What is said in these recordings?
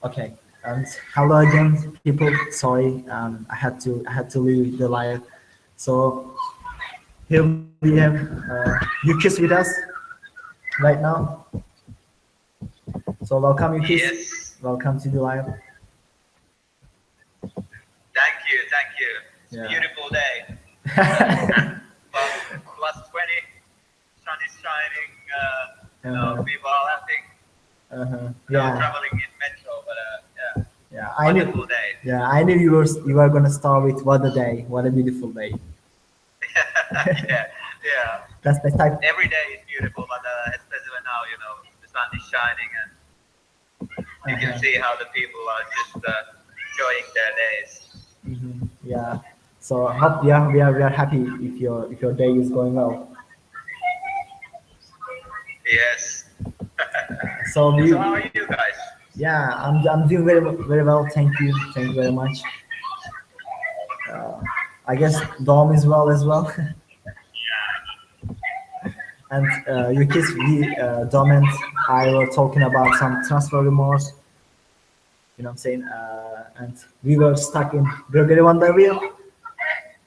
Okay. And hello again, people. Sorry, I had to leave the live. So here we have Yukis with us right now. So welcome, Yukis. Yes, Welcome to the live. thank you. It's a Yeah. beautiful day. About plus 20, sun is shining, Uh-huh. people are laughing, Uh-huh. Yeah. traveling in metro, but Yeah. wonderful day. Yeah. I knew you were gonna start with what a day. What a beautiful day. Yeah, yeah. That's type. Every day is beautiful, but especially now, the sun is shining and you can Uh-huh. see how the people are just enjoying their days. Yeah. So we are happy if your day is going well. Yes. So So we how are you guys? yeah, I'm doing very well. Thank you very much. I guess Dom is well as well. And you kids, Dom and I were talking about some transfer rumors. You know what I'm saying? And we were stuck in Gregory Van der Weel.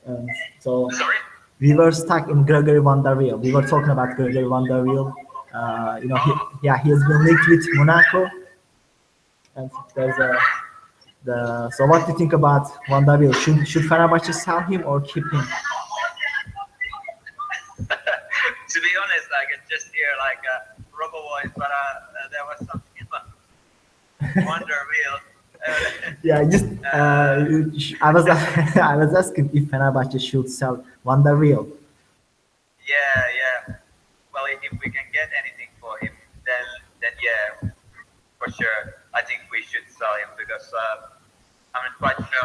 And so Sorry? we were stuck in Gregory Van der Weel. We were talking about Gregory Van der Weel. Oh, He has been linked with Monaco. And there's a so what do you think about Van der Weel? Should Fenerbahce sell him or keep him? to be honest, I can just hear like a robo voice, but there was something in the wonder wheel. Yeah, just I was I was asking if Fenerbahce should sell Van der Weel. Yeah, yeah. Well, if we can get anything for him, then yeah, for sure. I think we should sell him because I'm not quite sure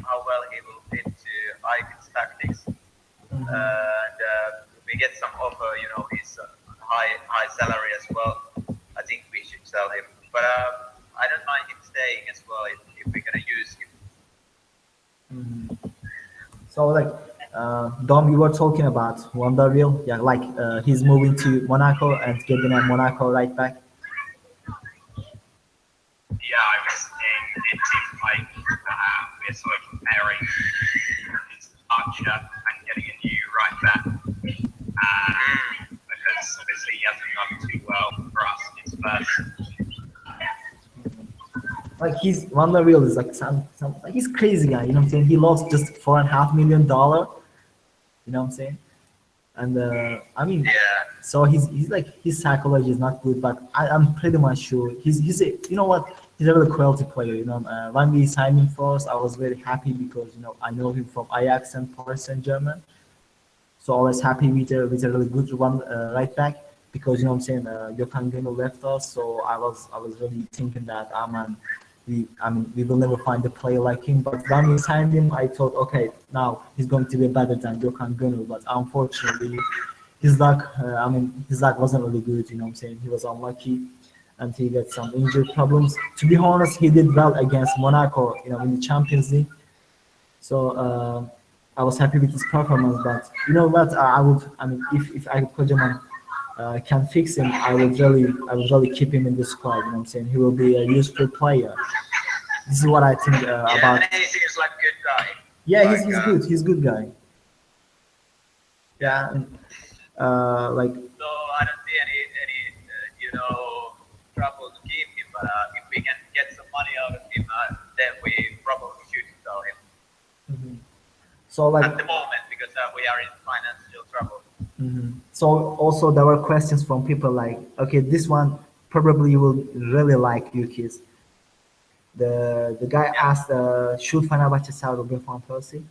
how well he will fit to Ike's tactics. And if we get some offer, his high salary as well. I think we should sell him. But I don't mind him staying as well if we're gonna use him. So like Dom, you were talking about Van der Weel. Yeah, like he's moving to Monaco and getting a Monaco right back. Yeah, I was saying it seems like we're sort of comparing his departure and getting a new right back. Because obviously he hasn't done too well for us in his first. Like he's Van der Weel is like some like he's crazy guy. You know what I'm saying? He lost just $4.5 million. You know what I'm saying? And I mean, Yeah. so he's like his psychology is not good, but I'm pretty much sure he's a, you know what, he's a really quality player. When we signed him first, I was very happy because I know him from Ajax and Paris Saint-Germain, so I was happy with a really good one right back because you know what I'm saying. Gökhan Gönül left us, so I was really thinking that man, we will never find a player like him. But when we signed him, I thought, okay, now he's going to be better than Gökhan Gönül. But unfortunately, his luck wasn't really good. You know what I'm saying? He was unlucky, and he got some injury problems. To be honest, he did well against Monaco, in the Champions League. So I was happy with his performance. But you know what? If I Kocaman can fix him, I would really keep him in the squad. You know what I'm saying? He will be a useful player. This is what I think Yeah, about. and he seems like a good guy. Yeah, Like, he's good. He's a good guy. Yeah, and, like so I don't see any trouble to keep him. But if we can get some money out of him, then we probably should sell him so like at the moment because we are in financial trouble. so also there were questions from people like, okay, this one probably you will really like, you kids. The guy asked, should Fenerbahçe sell Robin van Persie?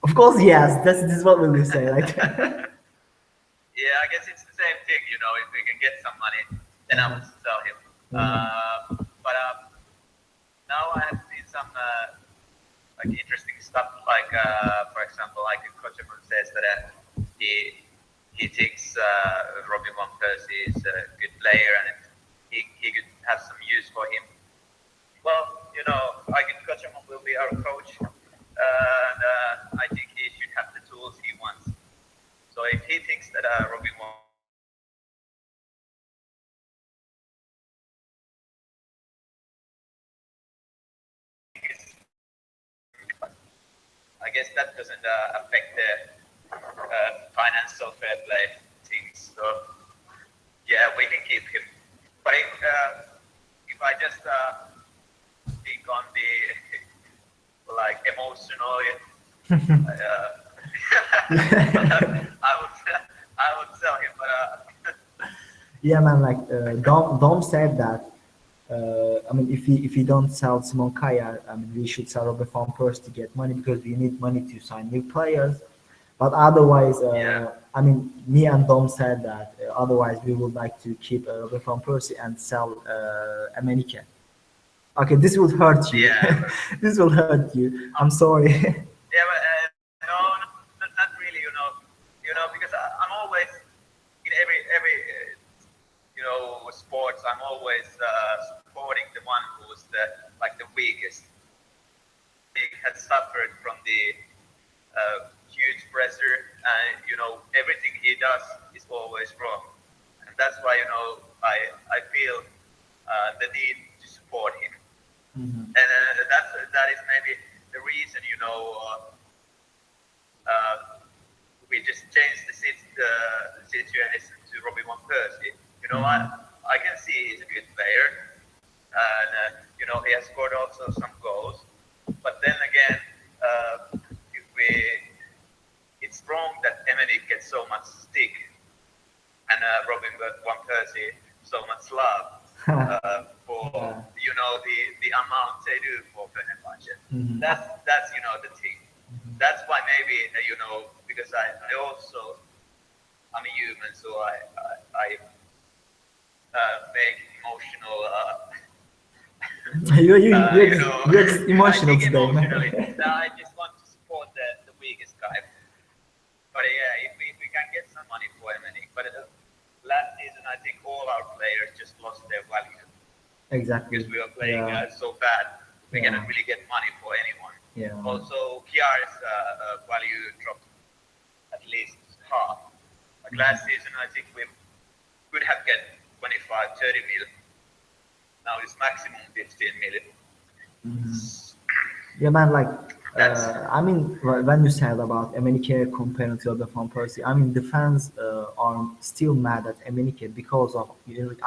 Of course, yes. This is what we will say, right? Yeah, I guess it's the same thing. If we can get some money, then I would sell him. But now I have seen some like interesting stuff. Like for example, like Kocheman says that he thinks Robin van Persie is a good player and he could have some use for him. Well, I think Kocheman will be our coach, and I think he should have the tools he wants. So if he thinks that Robin van I guess that doesn't affect the financial fair play things. So yeah, we can keep him. But if I just think on the like emotional, I would sell him, but Yeah, man. Like Dom said that. I mean, if we don't sell Simon Kaya, I mean, we should sell Robert van Persie to get money because we need money to sign new players. But otherwise, Yeah. I mean, me and Dom said that otherwise we would like to keep Robert van Persie and sell Emenike. Okay, this will hurt you. Yeah. This will hurt you. I'm sorry. Yeah, but no, not really. Because I'm always in every sports. I'm always supporting the one who's the weakest. He has suffered from the huge pressure, and everything he does is always wrong, and that's why I feel the need to support him. Mhm. And that is maybe the reason we just changed the situation to Robin van Persie. I can see he's a good player, and he has scored also some goals. But then again, it's wrong that Emily gets so much stick and Robin van Persie so much love for the amount they do for Fenerbahce. Mhm. That's the thing. That's why maybe because I'm a human, so I make emotional. You're just emotional I think today, emotionally. man. I just want to support the weakest guy. But yeah, if we can get some money for Emily. But last season, I think all our players just lost their value Exactly. because we were playing Yeah. so bad. We Yeah. cannot really get money for anyone. Yeah. Also, Kiar's value dropped at least half. Like last season, I think we could have get 25, 30 mil. Now it's maximum 15 million. Yeah, man. Like, That's I mean, when you said about Emenike comparing to other Van Persie, I mean, the fans are still mad at Emenike because of.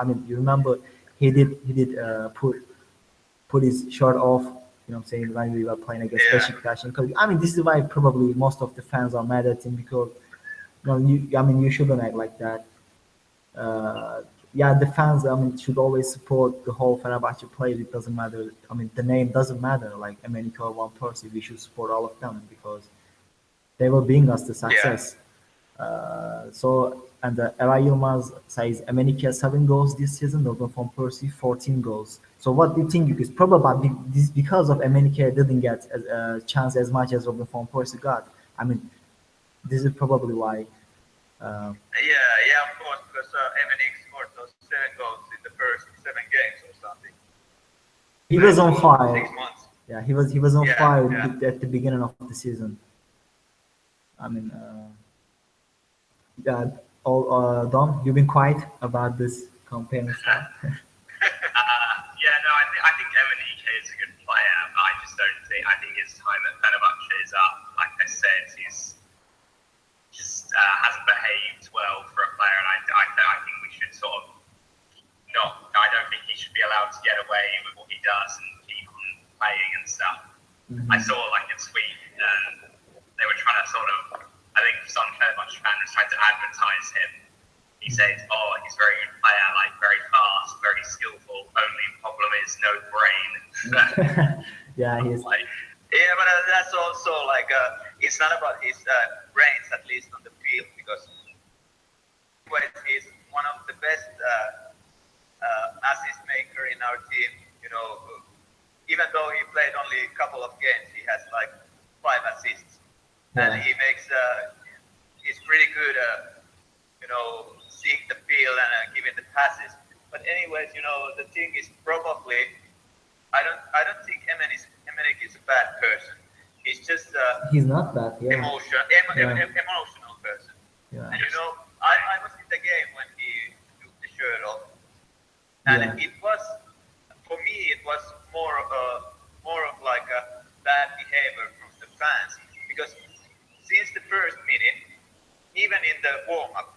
I mean, you remember he did put his shirt off. You know what I'm saying, when we were playing against Yeah. Beşiktaş. I mean, this is why probably most of the fans are mad at him because, I mean, you shouldn't act like that. Yeah, the fans, I mean, should always support the whole Fenerbahce players. It doesn't matter. I mean, the name doesn't matter. Like Emenike or Van Persie, we should support all of them because they will bring us the success. And Eray Yılmaz says Emenike 7 goals this season, Robin van Persie 14 goals. So what do you think? Because probably this because of Emenike didn't get a chance as much as Robin van Persie got. I mean, this is probably why. yeah, of course, because Emily scored those 7 goals in the first 7 games or something. He was on 6 fire. months. Yeah, he was on Yeah, fire yeah. at the beginning of the season. I mean, Dom, you've been quiet about this campaign stuff. Yeah, no, I think Emenike is a good player, but I just don't think. I think his time at Fenerbahce is up. Like I said, he's just hasn't behaved well for a player, and I think we should sort of not. I don't think he should be allowed to get away with what he does and keep on playing and stuff. I saw like a tweet. They were trying to sort of. I think some Fenerbahce fan was trying to advertise him. He said, "Oh, he's a very good player, like very fast, very skillful. Only problem is no brain." Yeah, he's like, Yeah, but that's also like it's not about his brains, at least on the field, because he's one of the best assist maker in our team. Even though he played only a couple of games, he has like 5 assists, and he makes. He's pretty good. Seeing the field and giving the passes. But anyways, the thing is probably I don't think Emenick is a bad person. He's just he's not bad. Yeah. emotional person. Yeah. And I was in the game when he took the shirt off, and it was for me it was more of like a bad behavior from the fans because since the first minute, even in the warm up,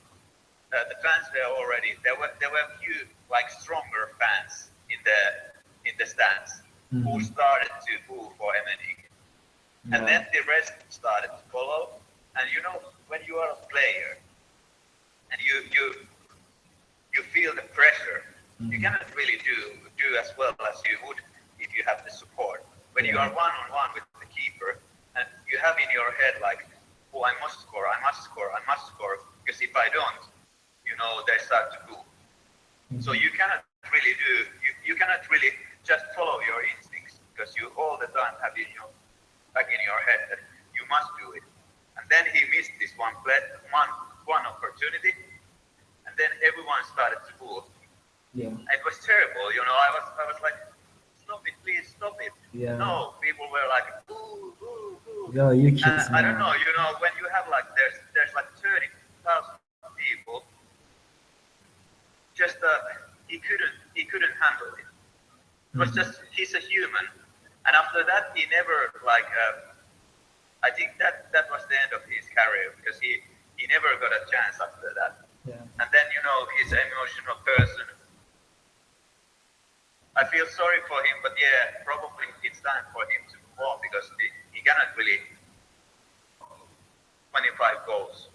the fans were already there were a few like stronger fans in the stands who started to boo for MNE. And then the rest started to follow. And you know, when you are a player and you feel the pressure, you cannot really do as well as you would if you have the support. When you are one-on-one with the keeper and you have in your head like, oh, I must score, because if I don't, you know, they start to boo. So you cannot really you cannot really just follow your instincts, because you all the time have it, you know, back in your head that you must do it. And then he missed this one opportunity, and then everyone started to boo. Yeah. It was terrible, you know. I was like, stop it, please, stop it. Yeah. No, people were like, boo, boo, boo. Yo, you kids, I don't know, you know, when you have like there's like 30,000 people, just he couldn't handle it. It was just, he's a human, and after that he never like. I think that was the end of his career, because he never got a chance after that. Yeah. And then, you know, he's an emotional person. I feel sorry for him, but yeah, probably it's time for him to move on, because he cannot really 25 goals.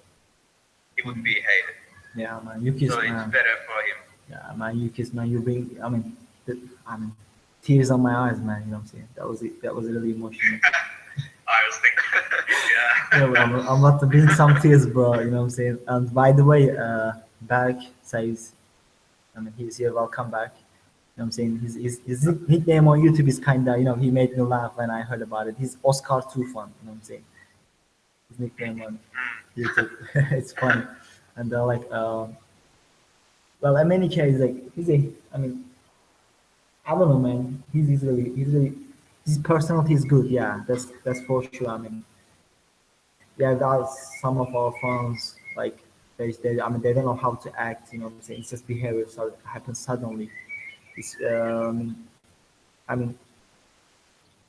He would be hated. Yeah, man, you kids, So it's man. better for him. Yeah, man, you kids, man. You bring, I mean, tears on my eyes, man. You know what I'm saying? That was really emotional. I was thinking, yeah. Yeah, well, I'm about to bring some tears, bro. You know what I'm saying? And by the way, Berk says, I mean, he's here. Welcome back. You know what I'm saying? His nickname on YouTube is kinda, you know, he made me laugh when I heard about it. He's Oscar Tufan. You know what I'm saying? His nickname on YouTube. It's funny. And they're like, well, MNK is like, I mean, I don't know, man. He's really, his personality is good. Yeah, that's for sure. I mean, yeah, that's some of our fans, like, I mean, they don't know how to act. You know what I'm saying? It's just behavior happens suddenly. It's, I mean,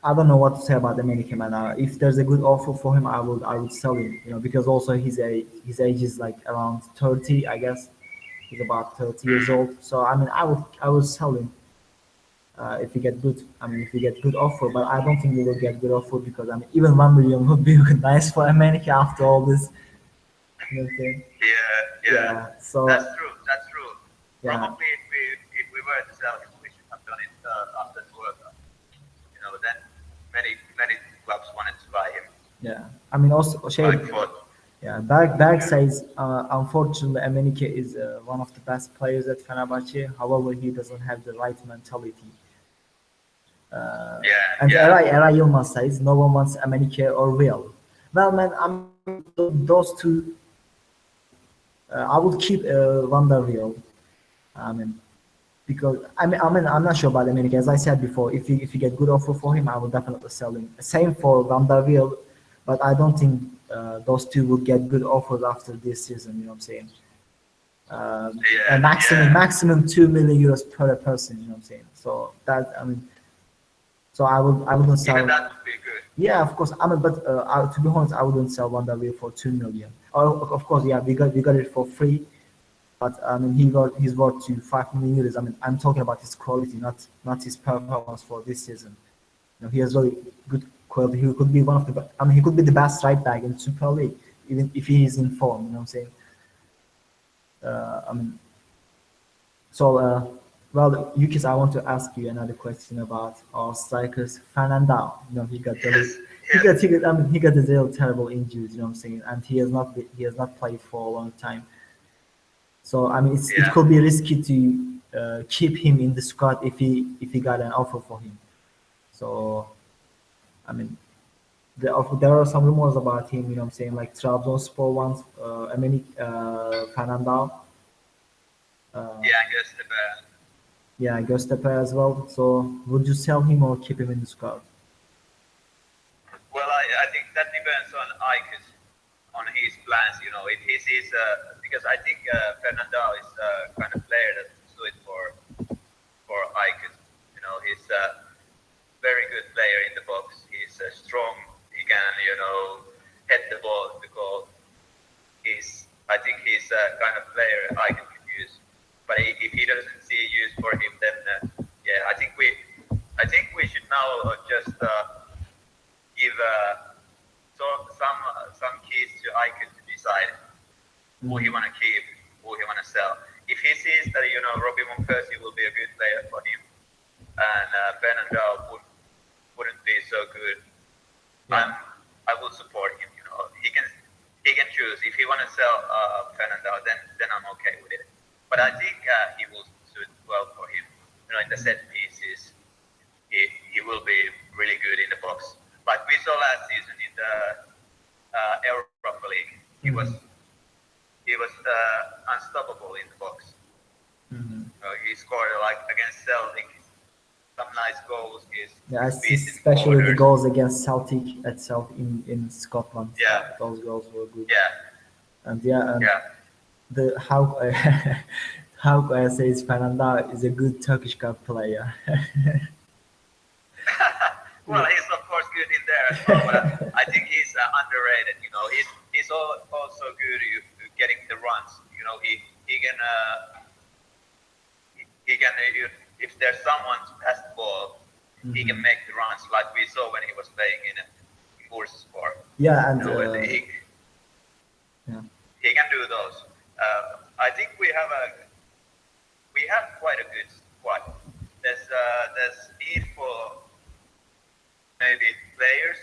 I don't know what to say about the American man. If there's a good offer for him, I would sell him. You know, because also his age is like around 30, I guess. He's about 30 years old. So I mean, I would sell him if you get good. I mean, if you get good offer, but I don't think you will get good offer, because I mean, even 1 million would be nice for America after all this. You know what I'm saying? Yeah. So That's true. yeah. Probably if we were to sell him, we should have done it after the World Cup. You know, then many clubs wanted to buy him. Yeah. I mean, also Like for yeah, Berg says, unfortunately, Emenike is one of the best players at Fenerbahce. However, he doesn't have the right mentality. And Eray Yilmaz says, no one wants Emenike or Will. Well, man, I mean, those two, I would keep Van der Wiel. I mean, because I'm not sure about Emenike. As I said before, if you get good offer for him, I will definitely sell him. Same for Van der Wiel, but I don't think those two will get good offers after this season. You know what I'm saying? Maximum 2 million euros per person. You know what I'm saying? So that, I mean, so I wouldn't sell. Even that would be good. Yeah, of course. I mean, but to be honest, I wouldn't sell Van der Wiel for 2 million. Of course, yeah, we got it for free. But I mean, he's worth to 5 million euros. I mean, I'm talking about his quality, not his performance for this season. You know, he has really good quality. He could be one of the. I mean, he could be the best right back in Super League, even if he is in form. You know what I'm saying? I mean, so well, Yukis, I want to ask you another question about our strikers, Fernandao. You know, he got a real terrible injuries. You know what I'm saying? And he has not played for a long time. So I mean, it could be risky to keep him in the squad if he got an offer for him. So I mean, there are some rumors about him. You know what I'm saying? Like Trabzonspor wants Fernandao. Göztepe. Yeah, Göztepe as well. So would you sell him or keep him in the squad? Well, I think that depends on Ike's, on his plans. You know, if he sees because I think Fernandao is kind of player that's suited for Ike. You know, he's a very good player in the box. He's strong. He can, you know, kind of player I can use. But if he doesn't see use for him, then yeah, I think we should now just give some keys to Icon to decide who he want to keep, who he want to sell. If he sees that Robbie Van Persie will be a good player for him, and Fernandao wouldn't be so good, I will support him. He can choose. If he want to sell Fernandao, then I'm okay with it. But I think he will suit well for him. In the set pieces, he will be really good in the box. Like we saw last season in the Europa League, he was unstoppable in the box. He scored like against Celtic some nice goals. Especially the goals against Celtic itself in Scotland. Yeah, those goals were good. Yeah, And how I say Fernandao is a good Turkish Cup player. Well, he's of course good in there as well, but I think he's underrated. He's also good at getting the runs. He can if there's someone to pass the ball, he can make the runs like we saw when he was playing in Bursaspor. Yeah, and he can do those. I think we have quite a good squad. There's need for maybe players,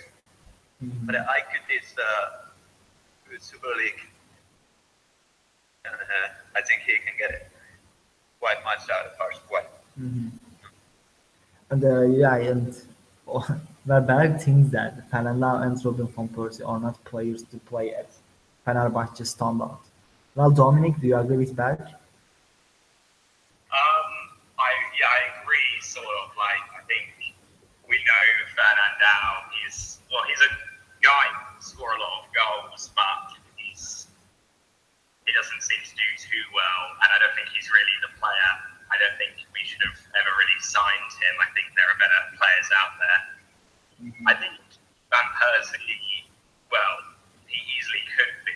but I could this good Super League. I think he can get it quite much out of our squad. And Berg thinks that Fernandao and Robin van Persie are not players to play at Fenerbahçe standard. Well, Dominic, do you agree with Berg? I agree, sort of. Like, I think we know Fernandao he's a guy who can score a lot of goals, but he doesn't seem to do too well, and I don't think he's really the player. I don't think we should have ever really signed him. I think there are better players out there. I think Van Persie, well, he easily could be,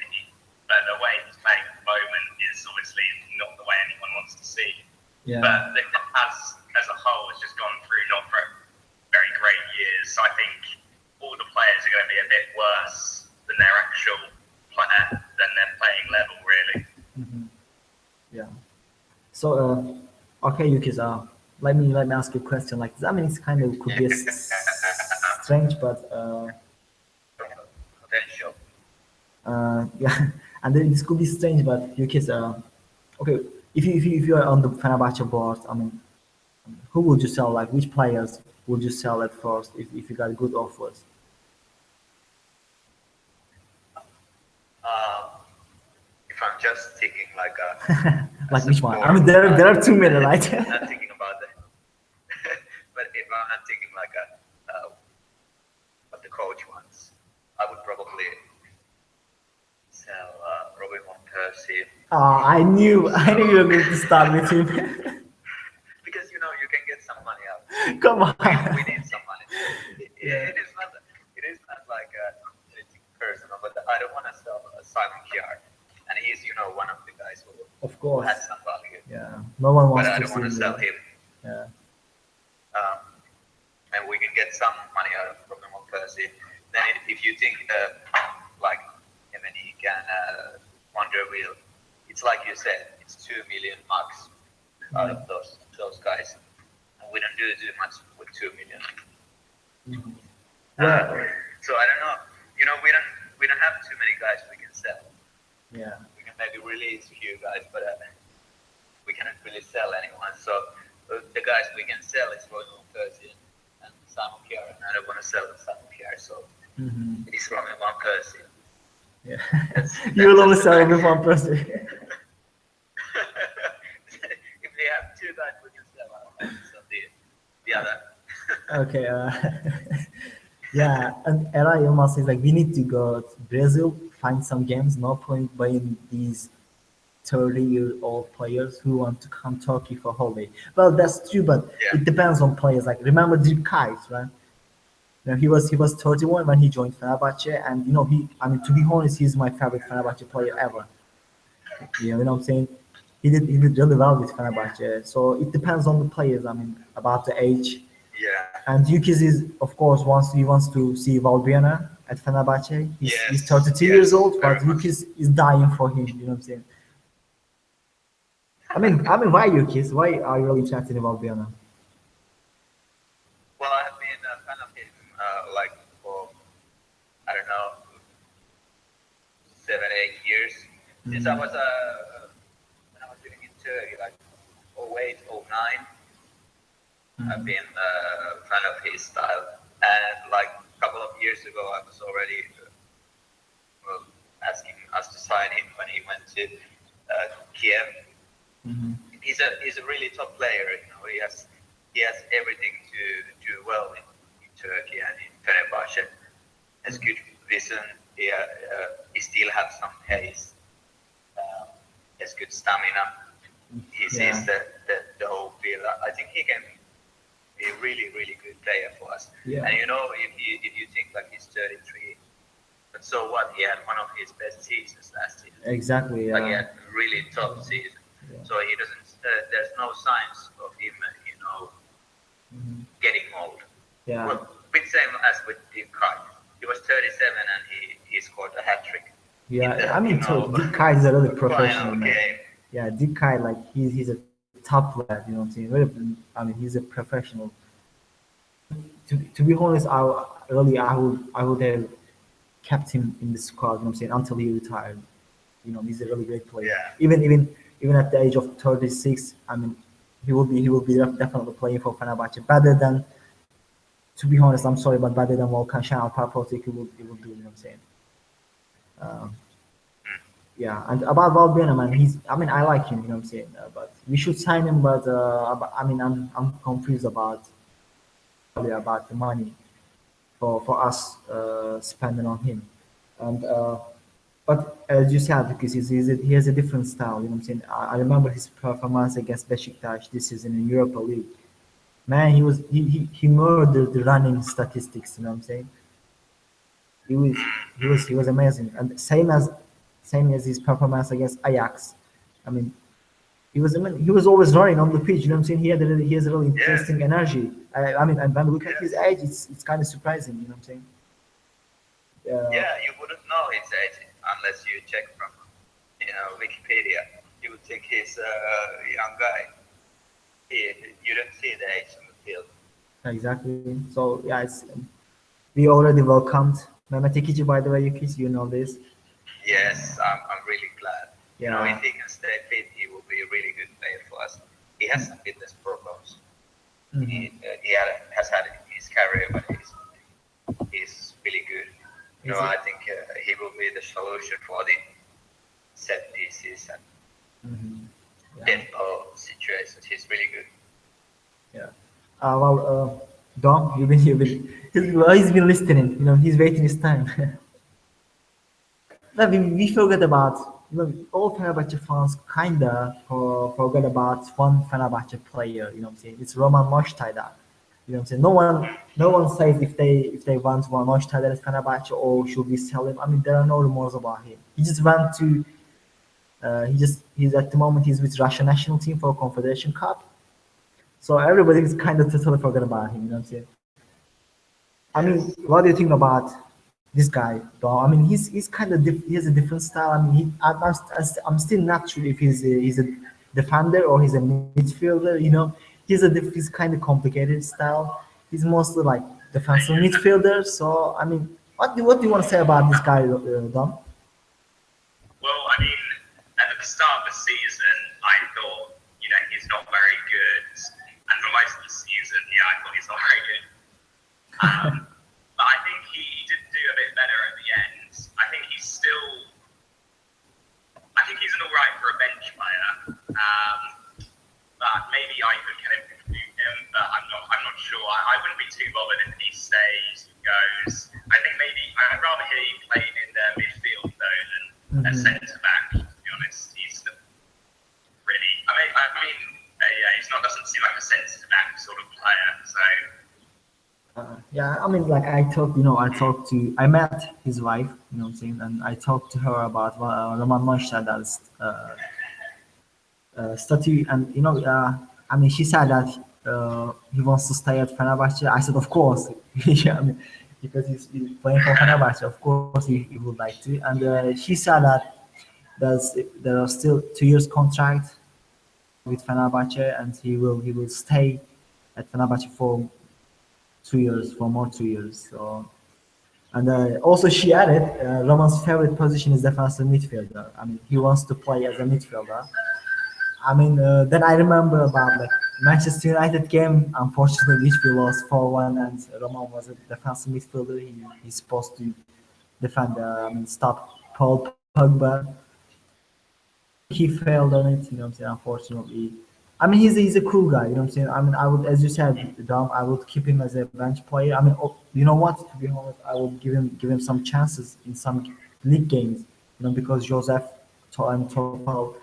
but the way he's playing at the moment is obviously not the way anyone wants to see. Yeah. But the class as a whole has just gone through not very great years. So I think all the players are going to be a bit worse than their actual player, than their playing level, really. Yeah. So, okay, Yukis, let me ask you a question like this. I mean, it's kind of could be strange, but Potential. yeah, and then this could be strange, but Yukis, okay, if you are on the Fenerbahçe board, I mean, who would you sell? Like, which players would you sell at first if you got good offers? If I'm just thinking like a like which one? I mean, there are too many, right? I'm not thinking about that. But if I'm not thinking like what the coach wants, I would probably sell Robin Van Persie. I knew you were going to start with him. Because you can get some money out. Come on. We need some money. It is not like anything personal, but I don't want to sell Simon Kjaer, and he's one of the guys who of course has some value. Yeah, no one wants but I to don't want to sell him. Yeah. And we can get some money out of Robin Van Persie. Then if you think like Emeni can Wonder Wheel, it's like you said, it's 2 million max out of those guys. And we don't do too much with 2 million. So I don't know. We don't have too many guys we can sell. Yeah. We can maybe release a few guys, but we cannot really sell anyone. So the guys we can sell is Robin Van Persie and Simon Kjaer, and I don't want to sell Simon Kjaer, so it's Robin Van Persie. Yeah. You will only sell Robin Van Persie. If we have 2 guys we can sell, I'll sell the other. Okay. Yeah, and Era Yilmaz says like we need to go to Brazil, find some games. No point buying these 30-year-old players who want to come Turkey for holiday. Well, that's true, but it depends on players. Like remember Dirk Kuyt, right? He was 31 when he joined Fenerbahçe, and to be honest, he's my favorite Fenerbahçe player ever. You know what I'm saying? He did really well with Fenerbahce. So it depends on the players. I mean, about the age. Yeah. And Yukis is, of course, wants to see Valbuena at Fenerbahce. He's Yes. 32 Yes. years old, Very but much. Yukis is dying for him. You know what I'm saying? I mean, why Yukis? Why are you really interested in Valbuena? Well, I have been a fan of him like for I don't know 7, 8 years since I was when I was living in Turkey, like 08, 09. I've been a fan of his style, and like a couple of years ago, I was already asking us to sign him when he went to Kiev. Mm-hmm. He's a really top player. You know, he has everything to do well in Turkey and in Fenerbahce. Has good vision. He still has some pace. He has good stamina. He sees the whole field. I think he can be a really good player for us. Yeah. And you know, if you think like he's 33, but so what? He had one of his best seasons last year. Exactly. Yeah. Like he had a really top season. Yeah. So he doesn't. There's no signs of him, you know, getting old. Yeah. Well, bit same as with Kai. He was 37 and he scored a hat trick. Yeah, I mean, Dick Kai is a really professional man. Game. Yeah, Dick Kai, like he's a top player. You know what I'm saying? Really, I mean, he's a professional. To be honest, I would have kept him in the squad. You know what I'm saying? Until he retired. You know, he's a really great player. Yeah. Even at the age of 36, I mean, he will be definitely playing for Fenerbahce better than. To be honest, I'm sorry, but better than Volkan Şener, he will do. You know what I'm saying? Yeah, and about Valbuena, man, I like him, you know what I'm saying, but we should sign him. But I mean, I'm confused about the money for us spending on him, and but as you said, because he has a different style, you know what I'm saying. I remember his performance against Beşiktaş this season in Europa League. Man, he murdered the running statistics, you know what I'm saying. He was amazing, and same as his performance against Ajax. I mean, he was always running on the pitch. You know what I'm saying? He has a really interesting energy. I mean, and when we look at his age, it's kind of surprising. You know what I'm saying? Yeah, you wouldn't know his age unless you check from Wikipedia. You would think he's a young guy. You don't see the age on the field. Exactly. So yeah, we already welcomed Mehmet Ekici, by the way, Yukis, you know this. Yes, I'm really glad. Yeah. You know, if he can stay fit, he will be a really good player for us. He has some fitness problems. Mm-hmm. He has had it in his career, but he's really good. You know, I think he will be the solution for the set pieces and tempo situations. He's really good. Yeah. Dom, he's been listening. You know, he's waiting his time. No, we forgot about, all Fenerbahce fans kinda forgot about one Fenerbahce player. You know what I'm saying? It's Roman Moshtayda. You know what I'm saying? No one says if they want one Moshtayda at Fenerbahce or should we sell him. I mean, there are no rumors about him. He just went to. He's at the moment he's with Russia national team for Confederation Cup. So everybody's kind of totally forgot about him. You know what I'm saying? I mean, what do you think about this guy, though? I mean, he's kind of he has a different style. I mean, I'm still not sure if he's a defender or he's a midfielder. You know, he's kind of complicated style. He's mostly like defensive midfielder. So I mean, what do you want to say about this guy, Dom? Well, I mean, at the start of the season, I thought, he's not very good. And for most of the season, I thought he's not very good. But I think he did do a bit better at the end. I think he's an alright for a bench player. But maybe I could kind of improve him, but I'm not sure. I wouldn't be too bothered if he stays, goes. I think maybe I'd rather he played in the midfield though than a centre back, to be honest. He's really he's not doesn't seem like a centre back sort of player, so Yeah, I mean, like I met his wife, you know what I'm saying, and I talked to her about Roman Neustadt's statue, and I mean, she said that he wants to stay at Fenerbahce. I said, of course, yeah, I mean, because he's playing for Fenerbahce, of course he would like to, and she said that there's there are still 2 years contract with Fenerbahce, and he will stay at Fenerbahce for 2 years, for more 2 years. So, and also she added, Roman's favorite position is defensive midfielder. I mean, he wants to play as a midfielder. I mean, then I remember about like Manchester United game, unfortunately, which we lost 4-1, and Roman was a defensive midfielder. He's supposed to defend, stop Paul Pogba. He failed on it, you know what I'm saying, unfortunately. I mean, he's a cool guy, you know what I'm saying. I mean, I would, as you said, Dom, I would keep him as a bench player. I mean, you know what? To be honest, I would give him some chances in some league games, because Joseph and Topal,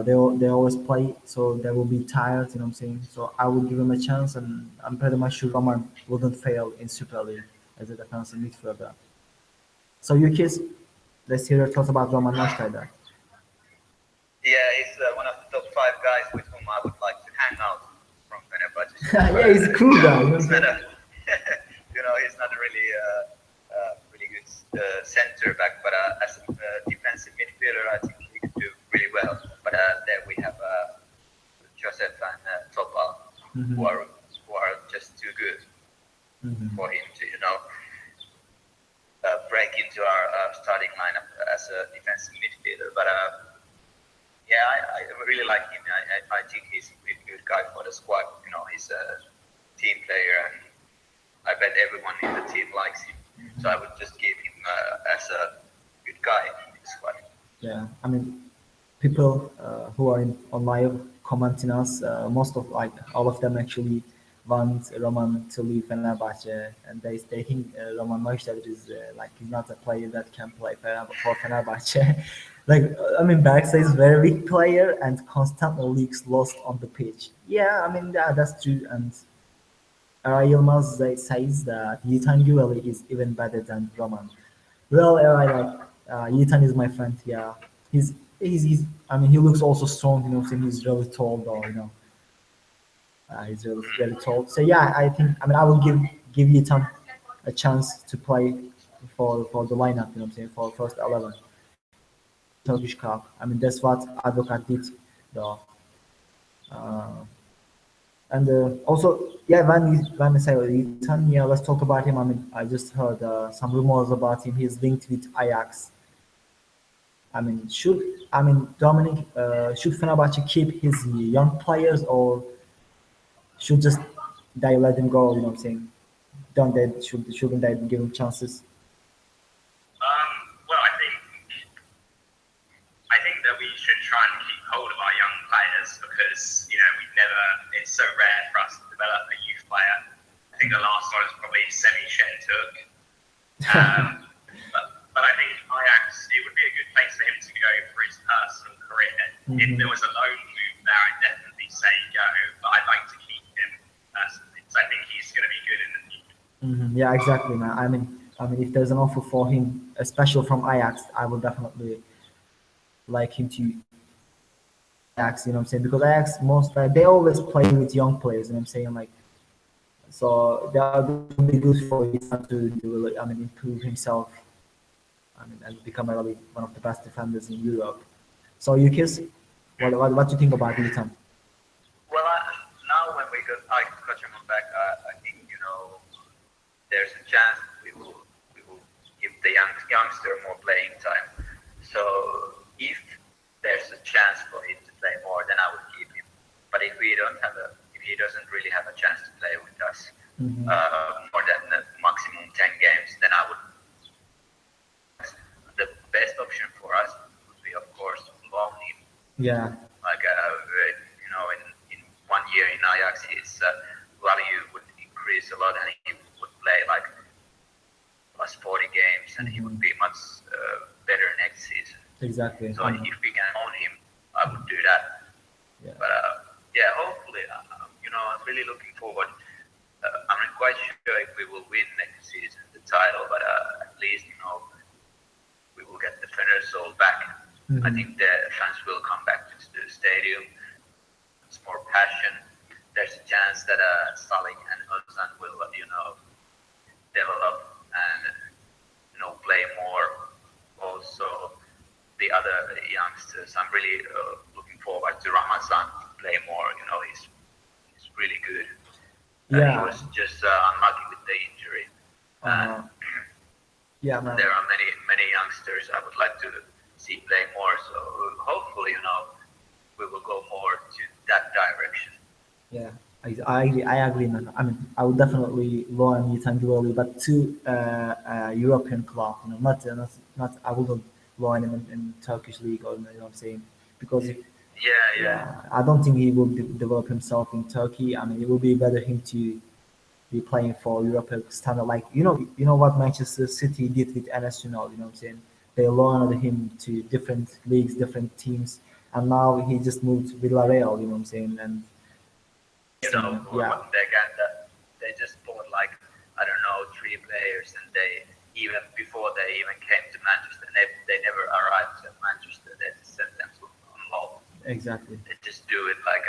they always play, so they will be tired, you know what I'm saying. So I would give him a chance, and I'm pretty much sure Roman wouldn't fail in Super League as a defensive midfielder. So you kids, let's hear your thoughts about Roman Neustadter. Yeah, he's one of the top five guys with whom I would like to hang out from Fenerbahce. Yeah, he's a cool guy. You know what I'm He's saying? not he's not a really, really good center back, but as a defensive midfielder, I think he could do really well. But there we have Joseph and Topal, who are just too good for him to, break into our starting lineup as a defensive midfielder. But yeah, I really like him. I think he's a really good guy for the squad. He's a team player, and I bet everyone in the team likes him. So I would just give him as a good guy in the squad. Yeah, I mean, people who are on live commenting us, most of like all of them actually want Roman to leave Fenerbahce, and they think Roman Neustadter is like he's not a player that can play for Fenerbahce. Like I mean, Berksa is a very weak player and constantly leaks lost on the pitch. Yeah, I mean that's true, and Yilmaz says that Yiğitan Güveli is even better than Roman. Well, I like Yiğitan is my friend. Yeah, he's. I mean, he looks also strong. You know, saying he's really tall, though. He's really very tall. So yeah, I think. I mean, I will give Yiğitan a chance to play for the lineup. You know, what I'm saying for first 11. Turkish Cup. I mean, that's what Advocat did, though. Uh, And also, yeah, when we say Ethan, yeah, let's talk about him. I mean, I just heard some rumors about him. He's linked with Ajax. I mean, Dominic, should Fenerbahce keep his young players, or should just they let him go? You know what I'm saying? Don't they shouldn't they give him chances? Well, I think that we should try and keep hold of our young players because we've never. It's so rare for us to develop a youth player. I think the last one was probably Semi Shentuk. But I think Ajax, it would be a good place for him to go for his personal career. If there was a loan move there, I'd definitely say go. But I'd like to keep him personally. So I think he's going to be good in the future. Yeah, exactly, man. I mean, if there's an offer for him, especially from Ajax, I would definitely like him to Ajax. You know what I'm saying? Because Ajax they always play with young players. You know what I'm saying? Like, so they are going to be good for him to improve himself. I mean, and become really one of the best defenders in Europe. So, Yukis, what do you think about Ethan? Well, now when I got him back, I think there's a chance we will give the youngster more playing time. So if there's a chance for him to play more, then I would keep him. But if he doesn't really have a chance to play with us more than the maximum 10 games, then I would. The best option for us would be, of course, loan him. Yeah. Like in 1 year in Ajax, his value would increase a lot, and he would play like plus 40 games, and he would be much better next season. Exactly. So if we can own him, I would do that. Yeah. But yeah, hopefully, I'm really looking forward I'm not quite sure if we will win next season the title, but at least we will get the Fener soul back. I think the fans will come back to the stadium. It's more passion. There's a chance that Salik and Ozan will, develop and play more. Also, the other youngsters, I'm really looking forward to Ramazan to play more. He's really good. Yeah. He was just unlucky with the injury. Yeah, man. There are many youngsters I would like to see play more. So hopefully, we will go more to that direction. Yeah, I agree, man. I mean, I would definitely loan Tanguoli, but to European club, not I wouldn't loan him in Turkish league, or what I'm saying, because if, Yeah. I don't think he will develop himself in Turkey. I mean, it will be better him to be playing for European standard, like you know what Manchester City did with Enes Ünal, you know what I'm saying? They loaned him to different leagues, different teams, and now he just moved to Villarreal, you know what I'm saying? And What they just bought like, I don't know, 3 players, and they even before they even came to Manchester, they never arrived to Manchester. They just sent them on loan. exactly. They just do it like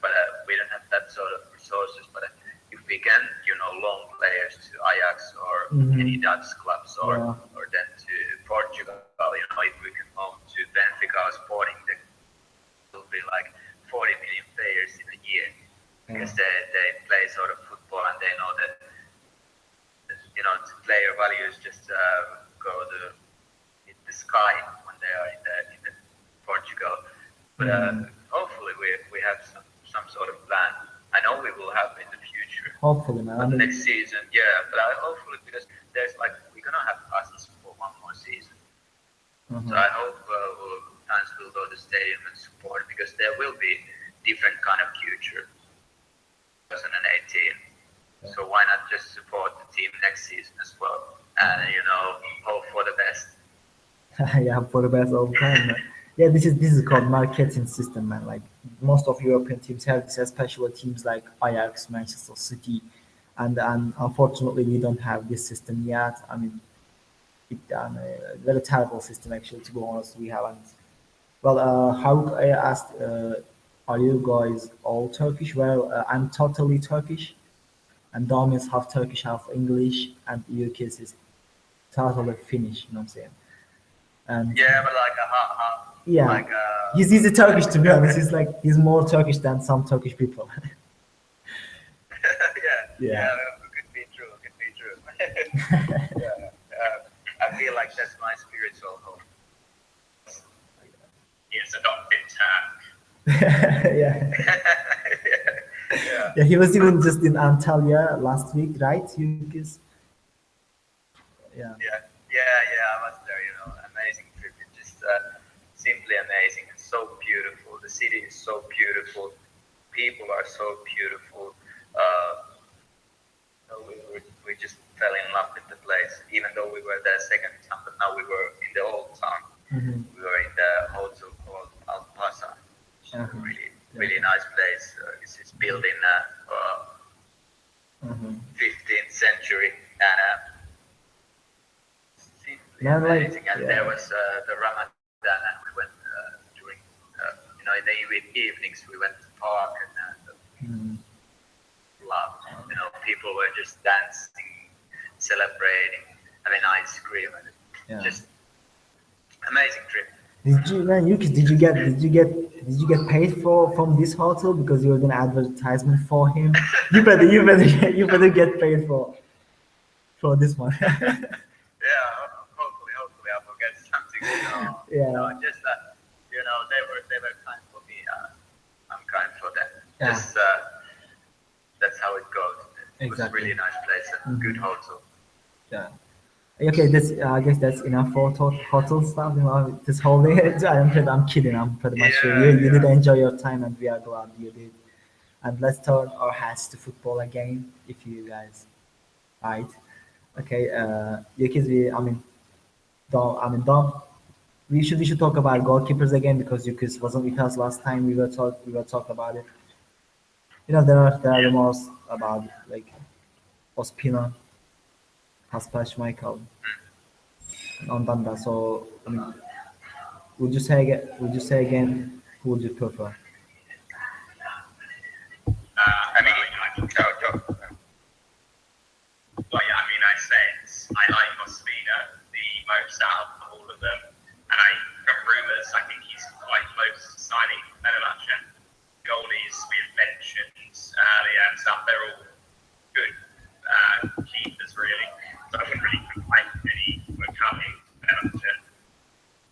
but we don't have that sort of resources. But if we can, loan players to Ajax or any Dutch clubs or then to Portugal, if we can loan to Benfica or Sporting, then it will be like 40 million players in a year. Because they play sort of football and they know that the player values just go to the sky when they are in the Portugal. But hopefully we have some sort of plan. I know we will have in the future. Hopefully, man. But next season, but hopefully, because we're gonna have us for one more season. So I hope fans will go to the stadium and support, because there will be different kind of future. 2018. So why not just support the team next season as well, and hope for the best. Yeah, for the best all the time, man. Yeah, this is called marketing system, man. Like most of European teams have this, especially teams like Ajax, Manchester City, and unfortunately we don't have this system yet. I mean, very terrible system actually. To be honest, we haven't. Well, how I asked, are you guys all Turkish? Well, I'm totally Turkish, and Dom is half Turkish, half English, and Yildiz is totally Finnish. You know what I'm saying? And Yeah, but like a half. yeah, Like he's a Turkish, to be honest. He's more Turkish than some Turkish people. yeah, could be true. I feel like that's my spiritual home. He's adopted Turk. Yeah. Yeah. Yeah, he was even just in Antalya last week, right? Yildiz? Yeah. Yeah, I was there, amazing trip. It's just simply amazing and so beautiful. The city is so beautiful. People are so beautiful. We just fell in love with the place, even though we were there second time, but now we were in the old town. We were in the hotel called Al Plaza. Really nice place. It's built in 15th century, and amazing. And there was the Ramadan, and we went during in the evenings we went to the park and love. People were just dancing, celebrating, having ice cream, and just amazing trip. Did you get paid from this hotel because you were doing advertisement for him? You better get paid for this one. Yeah, hopefully I will get something. Just they were kind for me. I'm kind for them. Yeah. Just that's how it goes. It was a really nice place and good hotel. Yeah. Okay, I guess that's enough for hotel stuff. This whole day. I'm kidding. I'm pretty much sure you did enjoy your time, and we are glad you did. And let's turn our hats to football again, if you guys, right? Okay, Yildiz, Dom. We should talk about goalkeepers again, because Yildiz wasn't with us last time. We were talking about it. There are rumors about like Ospina, Kasper Schmeichel. Ondan da so I mean, would you say again who would you prefer? I mean, well, yeah, I mean, I like Ospina the most out of all of them, and from rumours, I think he's quite close to signing Fenerbahce. Goalies we've mentioned earlier and stuff, they're all good keepers, really. So I wouldn't really complain if any were coming to Fenerbahce.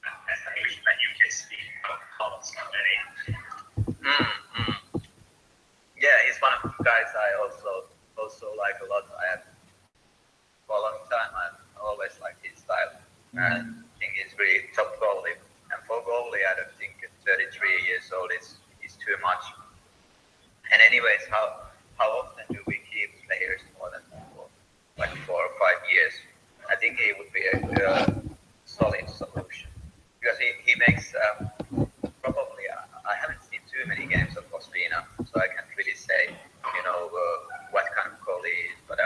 I think we should let you speak about Carlos Any. Yeah, he's one of the guys I also like a lot. For a long time I've always liked his style. And I think he's really top goalie. And for goalie, I don't think 33 years old is too much. And anyways, how often do we keep players more than like 4 or 5 years? I think he would be a solid solution because he makes probably I haven't seen too many games of Ospina, so I can't really say what kind of goalie he is, but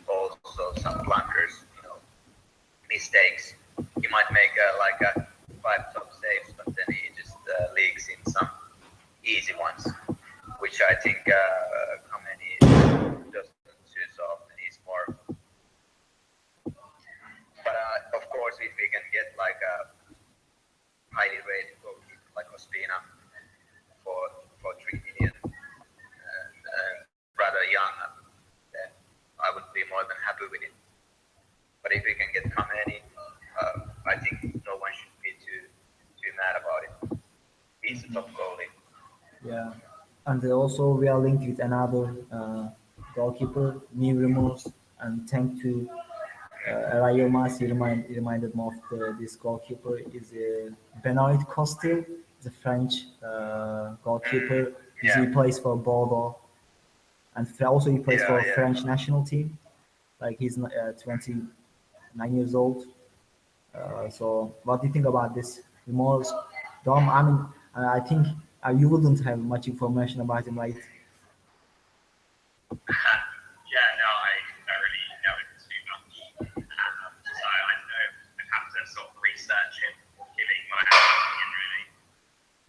also some blunders, mistakes. He might make like a 5 top saves, but then he just leaks in some easy ones, which I think Kameni doesn't choose often. He's more. But of course, if we can get like a highly rated goalkeeper like Ospina for 3 million and rather young, then I would be more than happy with it. But if we can get Kameni, I think no one should be too mad about it. He's a top goalie. Yeah, and also we are linked with another goalkeeper, new Rumours, and thanks to Ray Yilmaz, he reminded me of this goalkeeper is Benoit Costil, the French goalkeeper. Yeah. He plays for Bordeaux, and also he plays for Yeah. French national team. Like he's 29 years old. So what do you think about this? Rumours, Dom, I mean, I think you wouldn't have much information about him, right? Yeah, no, I don't really know him too much. So I know I'd have to sort of research him, giving my opinion, really.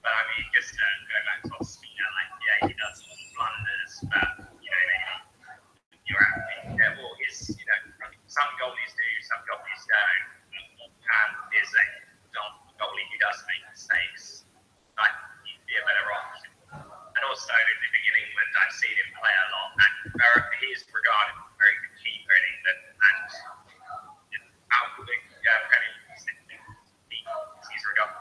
But I mean, just to go back to Ospina, like, yeah, he does blunders, but, maybe you're asking, well, some goalies do, some goalies don't. And is a goalie who does make mistakes, like, he'd be a better option. And also, living in England, I've seen him play a lot, and he is regarded as a very good keeper in England, and out of the Premier League, he's regarded.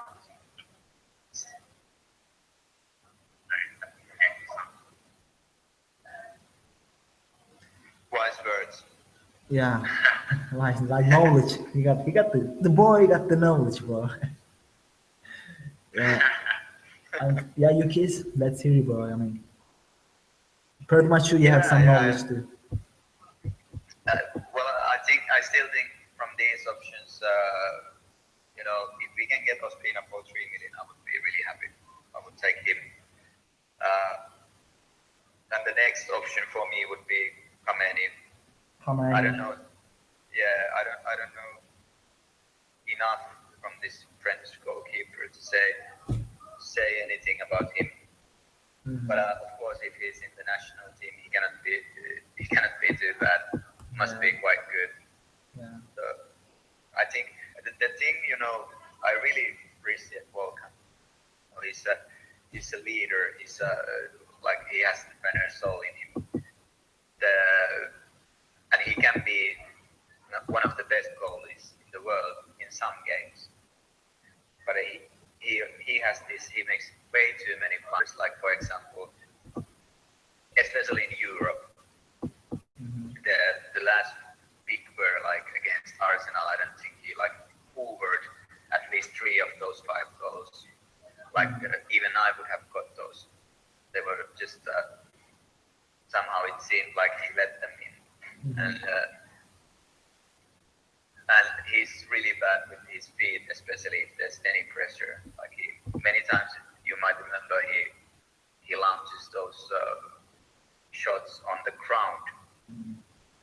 Wise words. Yeah, like knowledge. He got the boy got the knowledge, bro. Yeah, and yeah, you kids, let's hear you, bro. I mean, pretty much sure you have some knowledge too. Well, I still think from these options, if we can get Ospina for 3 million, I would be really happy. I would take him. And the next option for me would be Kameni. I don't know. Yeah, I don't know enough from this French goalkeeper to say anything about him. Mm-hmm. But of course, if he's in the national team, he cannot be too bad. Must be quite good. Yeah. So I think the thing, I really appreciate Volkan. He's a leader. He's like he has the winner soul in him. And he can be one of the best goalies in the world in some games. But he has this. He makes way too many blunders. Like for example, especially in Europe, the last week were like against Arsenal. I don't think he like hoovered at least 3 of those 5 goals. Like even I would have got those. They were just somehow it seemed like he let them in, and he's really bad with his feet, especially if there's any pressure. Like many times you might remember he launches those shots on the ground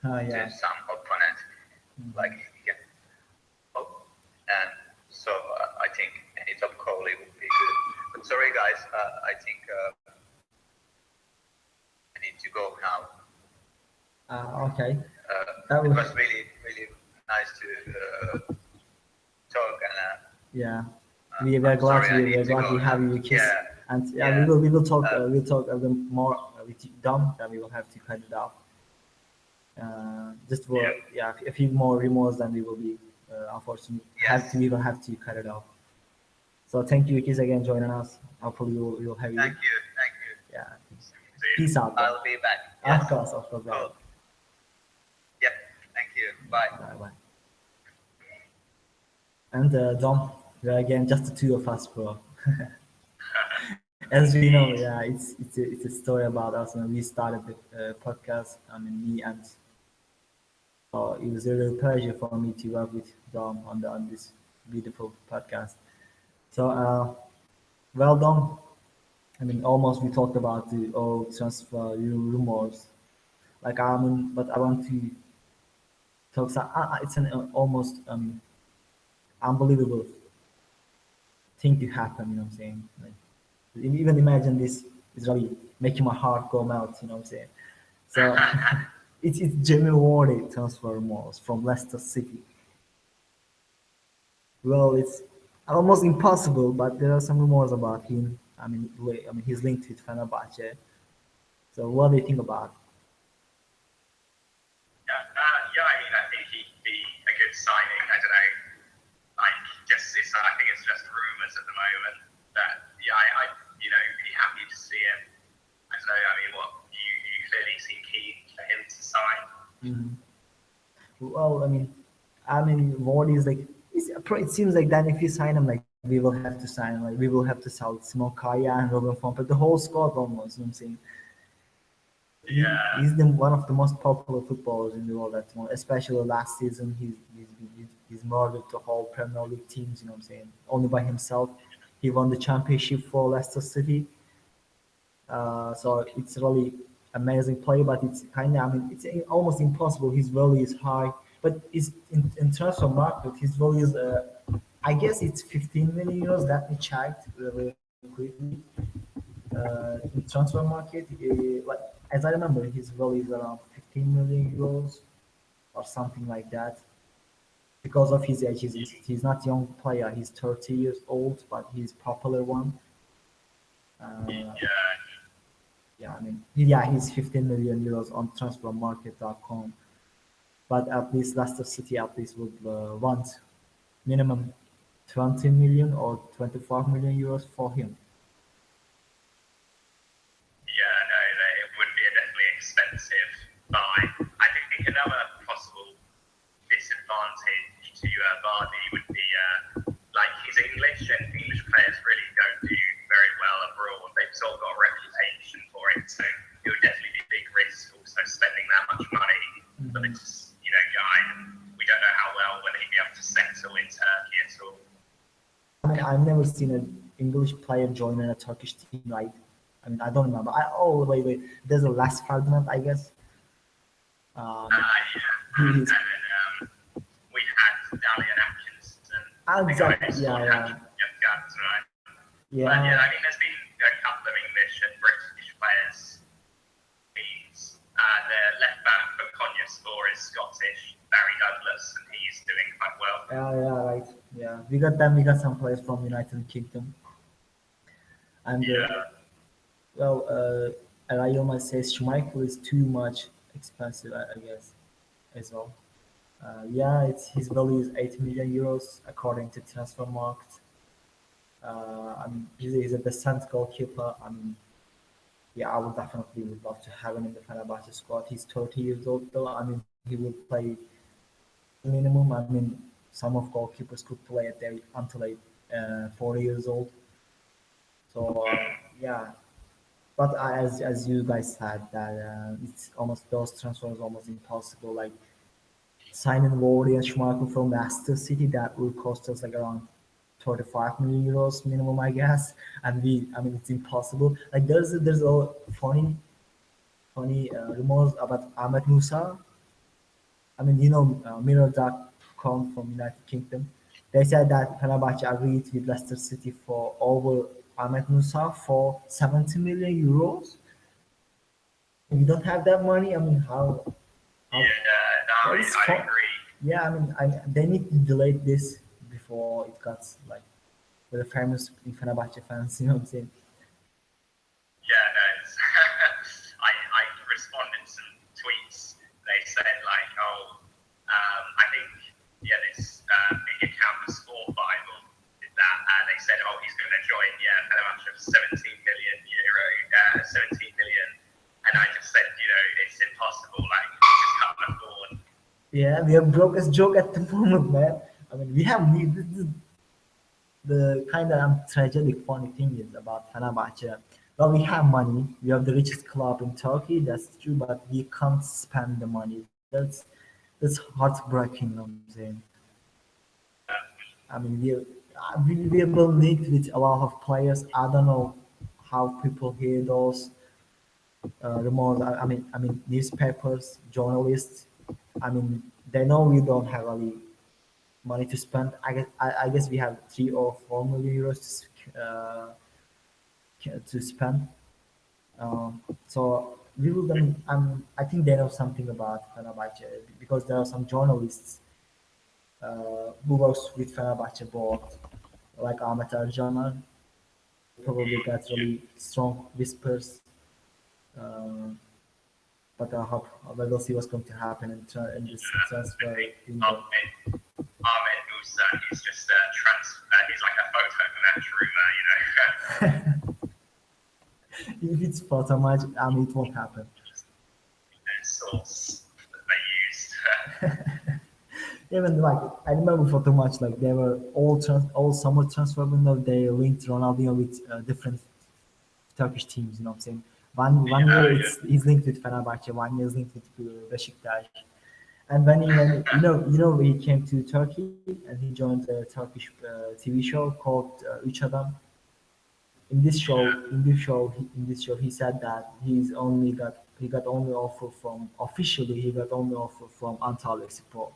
Oh, to yeah. some opponent, like yeah. Oh, and so I think any top goalie would be good. But sorry guys, I think I need to go now. Okay. It That was, was really nice to talk and. yeah. We are I'm glad sorry, I we are need to glad go we have now. you, Kiss. Yeah, And yeah, yeah. we'll talk a little more with Dom. Then we will have to cut it off. Just for yeah, a few more remorse, then we will be unfortunately Yes. we will have to cut it off. So thank you, Kiss, again joining us. Hopefully we will have you. Thank you. Yeah. See you. Peace out. Bro. I'll be back. Yes. Of course. Bye. Cool. Yep. Thank you. Bye. Bye. And Dom, we are again just the two of us, bro. As we know, yeah, it's a story about us when we started the podcast. I mean, me and it was a real pleasure for me to work with Dom on this beautiful podcast. So, well done. I mean, almost we talked about the old transfer rumors. Like, I mean, but I want to talk. So, it's an almost unbelievable thing to happen. You know what I'm saying? Like, even imagine this is really making my heart go melt. You know what I'm saying? So, it's Jamie Wardy transfer rumors from Leicester City. Well, it's almost impossible, but there are some rumors about him. I mean, he's linked with Fenerbahce. So, what do you think about? Yeah, I mean, I think he'd be a good signing. I don't know, like, I think it's just rumours at the moment. But yeah, I be happy to see him. I don't know. I mean, what you clearly seem keen for him to sign. Mhm. Well, I mean, what is like? It seems like that if you sign him, like we will have to sign, like we will have to sell Smokaya and Robin Fomper, the whole squad almost. You know what I'm saying? Yeah. He's one of the most popular footballers in the world at the moment. Especially last season, he's murdered the whole Premier League teams. You know what I'm saying? Only by himself, he won the championship for Leicester City. So it's really amazing play, but it's kind of, I mean, it's almost impossible. His value is high, but is in transfer market, his value is, I guess it's 15 million euros. Let me check really quickly. In transfer market, like as I remember, his value is around 15 million euros or something like that. Because of his age, he's not young player. He's 30 years old, but he's popular one. Uh, Yeah. Yeah, I mean, yeah, he's 15 million euros on transfermarket.com. But at least Leicester City at least would want minimum 20 million or 25 million euros for him. Yeah, no, it would be a definitely expensive buy. I think another possible disadvantage to Vardy would be like he's English, and English players really don't do very well abroad. They've sort of got a reputation for it, so it would definitely be a big risk also spending that much money for this, guy. We don't know how well whether he'd be able to settle in Turkey at all. I mean, I've never seen an English player joining a Turkish team, right? I mean, I don't remember. Wait. There's a last Ferdinand, I guess. Yeah. He's, And then we had Dalian Atkinson. exactly, yeah. That's right. Yeah. But yeah, I mean, there's been a couple of English and British players. The left back for Konyaspor is Scottish, Barry Douglas, and he's doing quite well. Yeah, right. Yeah, we got some players from United Kingdom. And well, Rayoma says Schmeichel is too much expensive, I guess, as well. Yeah, his value is 8 million euros according to Transfermarkt. I mean, he's a decent goalkeeper. I mean, yeah, I would definitely would love to have him in the Fenerbahce squad. He's 30 years old though. I mean, he will play minimum. I mean, some of goalkeepers could play at their until 40 years old. So yeah, but as you guys said that it's almost those transfers almost impossible. Like signing Wardy and Schmeichel from Leicester City that will cost us like around 35 million euros minimum, I guess. And I mean, it's impossible. Like there's a funny funny rumors about Ahmed Musa. I mean, Mirror.com from United Kingdom. They said that Fenerbahce agreed with Leicester City for over Ahmed Musa for 70 million euros. We don't have that money. I mean, how Yeah, no, that is I agree. yeah, I mean, they need to delay this before it got like with the famous in Fenerbahce fans. You know what I'm saying? Yeah, no, it's I responded to some tweets. They said like, oh, I think this big account, the Score Bible, did that, and they said, oh, he's going to join. Yeah, Fenerbahce for 17 million euro, 17 million, and I just said, it's impossible. Like, we just can't afford. Yeah, we are broke as joke at the moment, man. I mean, the kind of tragic funny thing is about Fenerbahce. Well, we have money. We have the richest club in Turkey. That's true, but we can't spend the money. That's heartbreaking. You know what I'm saying? I mean, we have been linked with a lot of players. I don't know how people hear those rumors. I mean, newspapers, journalists. I mean, they know we don't have really money to spend. I guess we have 3 or 4 million euros to spend. So we will then. I think they know something about Fenerbahce because there are some journalists who works with Fenerbahce board, like Ahmet Ercaner. Probably got really strong whispers. Uh, but I hope we will see what's going to happen in this I transfer think window. Ahmed Musa is just he's like a photo match rumor. If it's for so much, I mean, it won't happen. Source that they used. Even like I remember for too much, like they were all summer transfer window. They linked Ronaldinho with different Turkish teams. You know what I'm saying? One year he's linked with Fenerbahce. 1 year he's linked with Beşiktaş. And when he came to Turkey and he joined a Turkish TV show called Üç Adam. In this show, he said that he got only offer from officially he got only offer from Antalya Spor.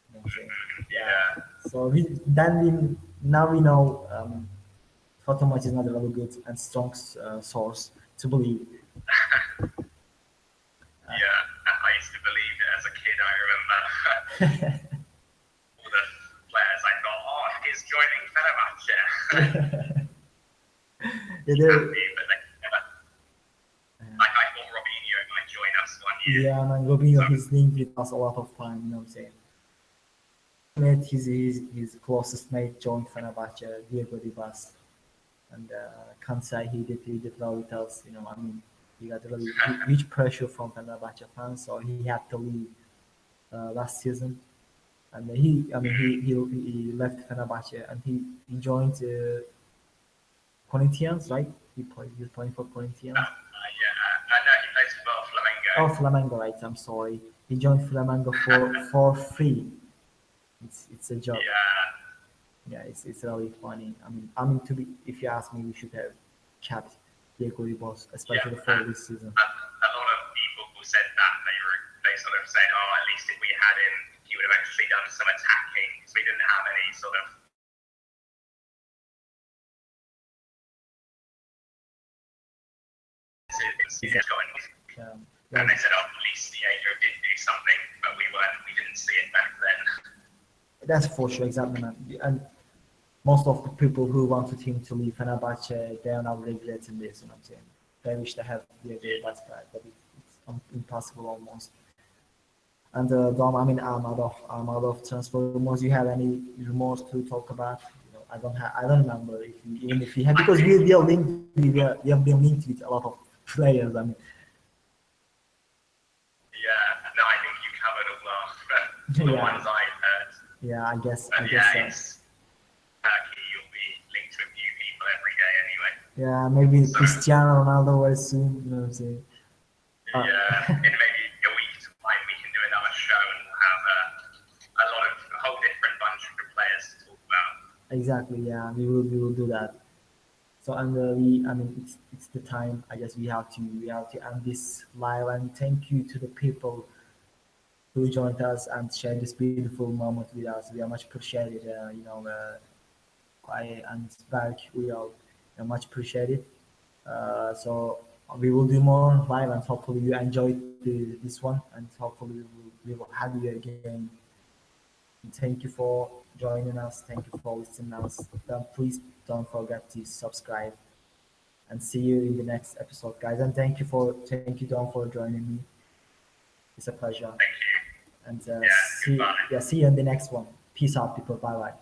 You know what I'm saying? Yeah. So now we know Fatomac is not a very good and strong source to believe. Yeah, I used to believe it as a kid. I remember all the players. I thought, oh, he's joining Fenerbahce. Yeah, But they never. Like I thought Robinho might join us one year. yeah, man, Robinho he's linked with us a lot of time. You know what I'm saying? His closest mate joined Fenerbahce, Diego Ribas, and can't say he did well with us. You know, I mean, he got really huge pressure from Fenerbahce fans, so he had to leave last season. And he left Fenerbahce and he joined Corinthians, right? He's playing for Corinthians. Yeah, no, he plays for Flamengo. Oh, Flamengo, right? I'm sorry. He joined Flamengo for free. It's a job. Yeah, it's really funny. If you ask me, we should have kept Diego Ribas, especially for this season. A lot of people who said that they sort of said, oh, at least if we had him, he would have actually done some attacking because we didn't have any sort of. And they said, oh, at least Diego did do something, but we didn't see it back then. That's for sure, exactly, man. And most of the people who wanted him to leave Fenerbahce, they are now regretting this. You know what I'm saying? They wish they had the Ribas back, but it's impossible almost. And Dom, I'm out of transfer rumors. You have any rumors to talk about? I don't remember even if you have because we have been linked with a lot of players. I mean, yeah, no, I think you covered all the ones I heard. Yeah, I guess. But it's Turkey. You'll be linked with new people every day anyway. Yeah, maybe Cristiano Ronaldo very soon. You know what I'm saying? Yeah, in maybe a week's time we can do another show and we'll have a whole different bunch of players to talk about. Exactly. Yeah, we will do that. So and I mean, it's the time. I guess we have to end this live. And thank you to the people who joined us and shared this beautiful moment with us. We are much appreciated. I and Berk, we are much appreciated. So we will do more live, and hopefully you enjoyed this one, and hopefully we will have you again. And thank you for joining us. Thank you for listening us. Please don't forget to subscribe, and see you in the next episode, guys. And thank you Don for joining me. It's a pleasure. Thank you. And Yeah, goodbye. see you in the next one. Peace out, people. Bye bye.